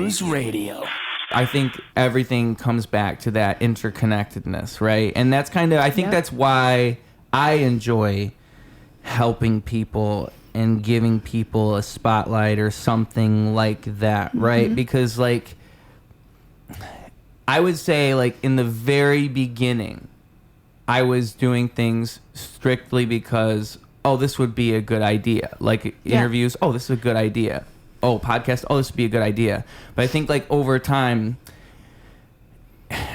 Ruse Radio. I think everything comes back to that interconnectedness, right? And that's kind of, I think that's why I enjoy helping people and giving people a spotlight or something like that, right? Because, like, I would say, like, in the very beginning, I was doing things strictly because, oh, this would be a good idea. Like, interviews, oh, this is a good idea. Oh, podcast, oh, this would be a good idea. But I think, like, over time,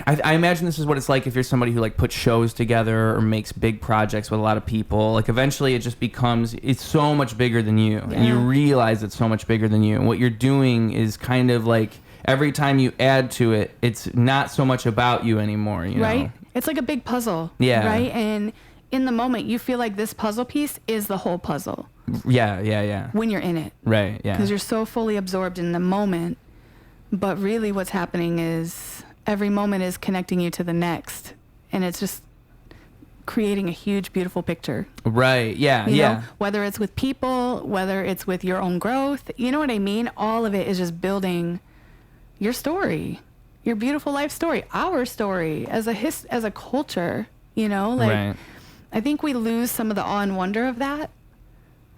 I imagine this is what it's like if you're somebody who, like, puts shows together or makes big projects with a lot of people. Like, eventually it just becomes, it's so much bigger than you. Yeah. And you realize it's so much bigger than you. And what you're doing is kind of like, every time you add to it, it's not so much about you anymore, you know? It's like a big puzzle. Yeah. Right? And in the moment, you feel like this puzzle piece is the whole puzzle. Yeah. When you're in it. Right, yeah. Because you're so fully absorbed in the moment. But really what's happening is every moment is connecting you to the next. And it's just creating a huge, beautiful picture. Right, yeah, you know, whether it's with people, whether it's with your own growth. You know what I mean? All of it is just building your story. Your beautiful life story. Our story as a culture. You know? Like, I think we lose some of the awe and wonder of that.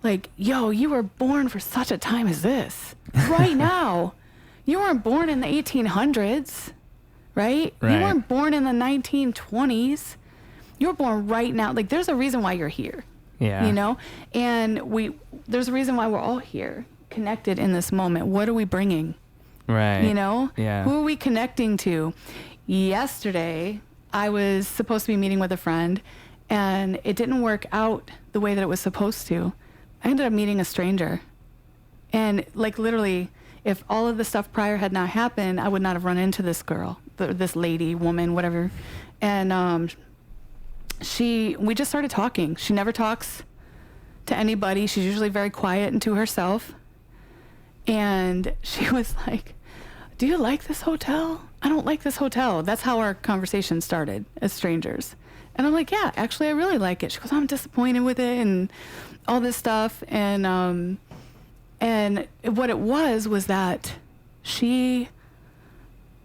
Like, yo, you were born for such a time as this. Right now. You weren't born in the 1800s, right? You weren't born in the 1920s. You were born right now. Like, there's a reason why you're here. Yeah. You know? And there's a reason why we're all here, connected in this moment. What are we bringing? Right. You know? Yeah. Who are we connecting to? Yesterday, I was supposed to be meeting with a friend, and it didn't work out the way that it was supposed to. I ended up meeting a stranger. And, like, literally, if all of the stuff prior had not happened, I would not have run into this girl, this lady, woman, whatever. And we just started talking. She never talks to anybody. She's usually very quiet and to herself. And she was like, do you like this hotel? I don't like this hotel. That's how our conversation started as strangers. And I'm like, yeah, actually, I really like it. She goes, I'm disappointed with it and all this stuff. And what it was that she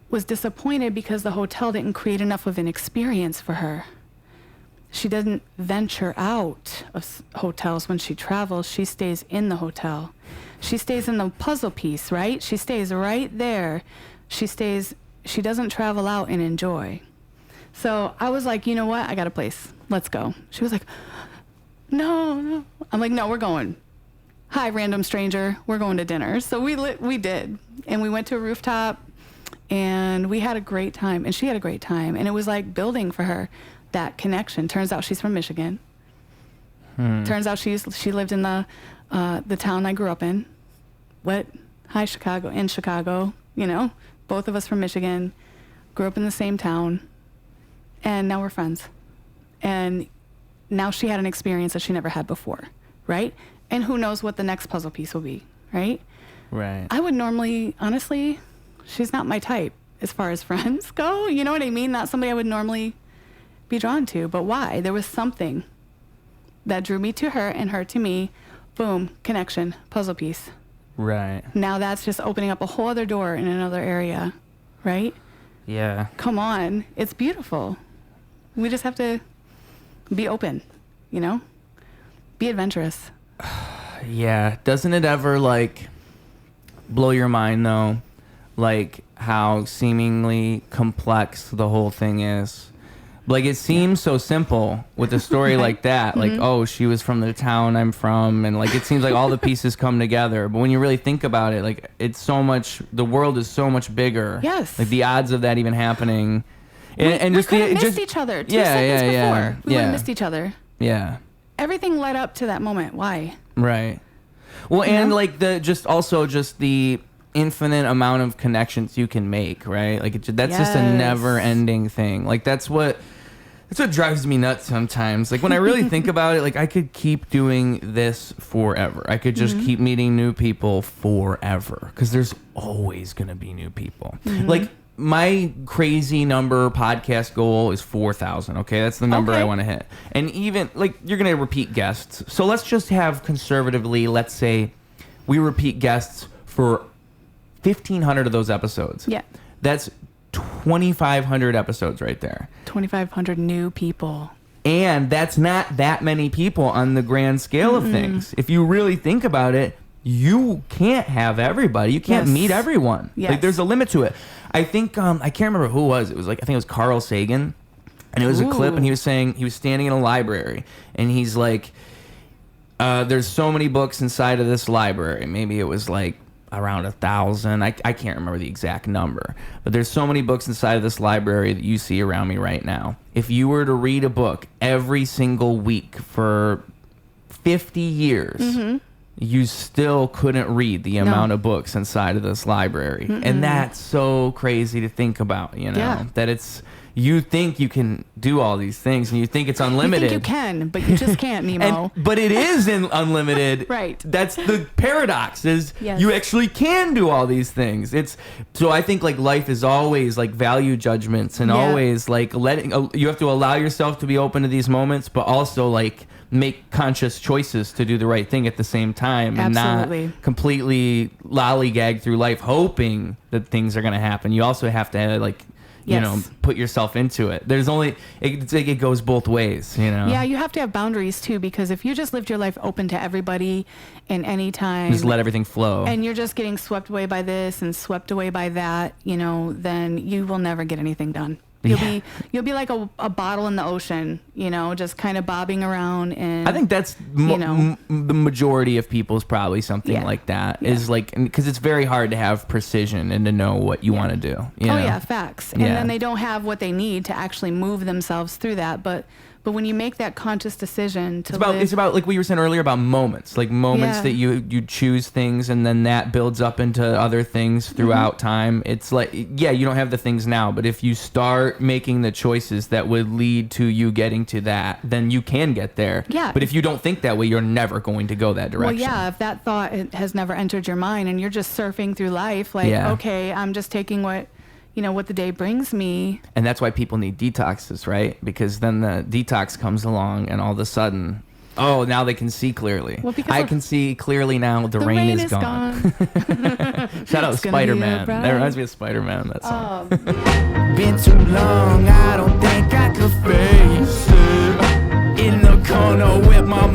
was disappointed because the hotel didn't create enough of an experience for her. She doesn't venture out of hotels when she travels. She stays in the hotel. She stays in the puzzle piece, right? She stays right there. She doesn't travel out and enjoy. So I was like, you know what? I got a place. Let's go. She was like, no. I'm like, no, we're going. Hi, random stranger. We're going to dinner. So we did. And we went to a rooftop, and we had a great time. And she had a great time. And it was like building for her that connection. Turns out she's from Michigan. Turns out she lived in the town I grew up in. Hi, Chicago. In Chicago, you know. Both of us from Michigan. Grew up in the same town. And now we're friends. And now she had an experience that she never had before, right? And who knows what the next puzzle piece will be, right? Right. I would normally, honestly, she's not my type as far as friends go. You know what I mean? Not somebody I would normally be drawn to. But why? There was something that drew me to her and her to me. Boom, connection, puzzle piece. Right. Now that's just opening up a whole other door in another area, right? Yeah. Come on. It's beautiful. We just have to be open, you know? Be adventurous. Yeah. Doesn't it ever, like, blow your mind, though? Like, how seemingly complex the whole thing is. Like, it seems so simple with a story like that. Like, oh, she was from the town I'm from. And, like, it seems like all the pieces come together. But when you really think about it, like, it's so much, the world is so much bigger. Yes. Like, the odds of that even happening. And we could have missed each other 2 seconds before. We would have missed each other. Yeah. Everything led up to that moment. Why? Right. Well, and, like, just the infinite amount of connections you can make, right? Like, that's just a never-ending thing. Like, that's what drives me nuts sometimes. Like, when I really think about it, like, I could keep doing this forever. I could just keep meeting new people forever, because there's always going to be new people. Like, my crazy number podcast goal is 4,000. Okay, that's the number I want to hit. And even, like, you're going to repeat guests. So let's just have conservatively, let's say we repeat guests for 1,500 of those episodes. Yeah. That's 2,500 episodes right there. 2,500 new people. And that's not that many people on the grand scale of things. If you really think about it, you can't have everybody. You can't meet everyone. Yes. Like, there's a limit to it. I think, I can't remember who it was. It was like, I think it was Carl Sagan. And it was a clip, and he was saying, he was standing in a library, and he's like, there's so many books inside of this library. Maybe it was like around 1,000. I can't remember the exact number, but there's so many books inside of this library that you see around me right now. If you were to read a book every single week for 50 years, you still couldn't read the amount of books inside of this library. And that's so crazy to think about, you know, that it's, you think you can do all these things and you think it's unlimited. You think you can, but you just can't, Nemo. But it is unlimited. Right. That's the paradox, is Yes. you actually can do all these things. So I think like life is always like value judgments and always like you have to allow yourself to be open to these moments, but also like make conscious choices to do the right thing at the same time. Absolutely. And not completely lollygag through life hoping that things are going to happen. You also have to like, you know, put yourself into it. There's only, it's like it goes both ways, you know? Yeah, you have to have boundaries too, because if you just lived your life open to everybody and any time, Just let everything flow. and you're just getting swept away by this and swept away by that, you know, then you will never get anything done. You'll be like a bottle in the ocean, you know, just kind of bobbing around. And I think that's the majority of people is probably something like that. Is like, because it's very hard to have precision and to know what you want to do. You know? Facts. And then they don't have what they need to actually move themselves through that. But when you make that conscious decision to it's about like we were saying earlier about moments, like moments that you choose things and then that builds up into other things throughout time. It's like, you don't have the things now, but if you start making the choices that would lead to you getting to that, then you can get there. Yeah. But if you don't think that way, you're never going to go that direction. Well, yeah, if that thought has never entered your mind and you're just surfing through life, like, okay, I'm just taking what the day brings me. And that's why people need detoxes, right? Because then the detox comes along and all of a sudden, now they can see clearly. Well, I can see clearly now the rain is gone. Shout out to Spider-Man. That reminds me of Spider-Man, that song. Been too long, I don't think I could face it. In the corner with my